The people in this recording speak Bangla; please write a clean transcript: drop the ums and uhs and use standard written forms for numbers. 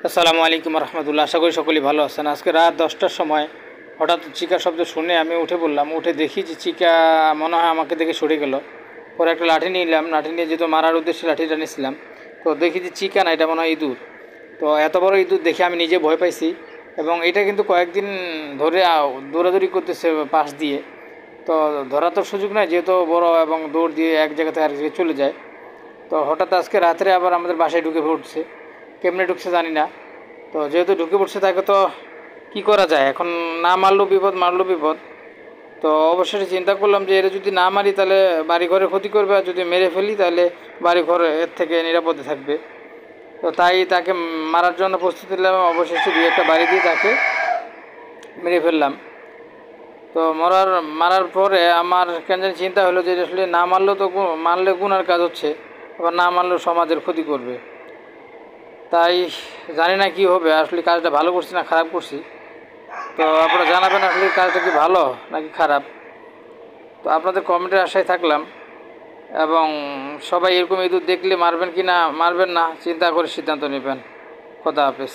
আসসালামু আলাইকুম রহমতুল্লাহ। আশা করি সকলেই ভালো আছেন। আজকে রাত 10টার সময় হঠাৎ চিকা শব্দ শুনে আমি উঠে পড়লাম। উঠে দেখি যে চিকা মনে হয় আমাকে দেখে সরে গেল। পরে একটা লাঠি নিলাম, লাঠি নিয়ে যেহেতু মারার উদ্দেশ্যে লাঠিটা নিয়েছিলাম, তো দেখি যে চিকা না, এটা মনে হয় ইঁদুর। তো এত বড় ইঁদুর দেখে আমি নিজে ভয় পাইছি, এবং এটা কিন্তু কয়েকদিন ধরে দৌড়াদৌড়ি করতেছে পাশ দিয়ে। তো ধরা তো সুযোগ নাই, যেহেতু বড় এবং দৌড় দিয়ে এক জায়গা থেকে আরেক জায়গায় চলে যায়। তো হঠাৎ আজকে রাত্রে আবার আমাদের বাসায় ঢুকে পড়ছে। কেমনে ঢুকছে জানি না। তো যেহেতু ঢুকে পড়ছে, তাকে তো কী করা যায় এখন, না মারলেও বিপদ, মারলেও বিপদ। তো অবশেষে চিন্তা করলাম যে এর যদি না মারি তাহলে বাড়ি ঘরে ক্ষতি করবে, আর যদি মেরে ফেলি তাহলে বাড়ি ঘর এর থেকে নিরাপদে থাকবে। তো তাই তাকে মারার জন্য প্রস্তুতি নিলাম। অবশেষে দুই একটা বাড়ি দিয়ে তাকে মেরে ফেললাম। তো মারার পরে আমার কেন জানি চিন্তা হলো যে আসলে না মারলেও তো মারলে গুনার কাজ হচ্ছে, আবার না মারলেও সমাজের ক্ষতি করবে। তাই জানি না কি হবে, আসলে কাজটা ভালো করছি না খারাপ করছি। তো আপনারা জানাবেন আসলে কাজটা কি ভালো নাকি খারাপ। তো আপনাদের কমেন্টের আশায় থাকলাম, এবং সবাই এরকম ইঁদুর দেখলে মারবেন কি না মারবেন না চিন্তা করে সিদ্ধান্ত নেবেন। খোদা হাফেজ।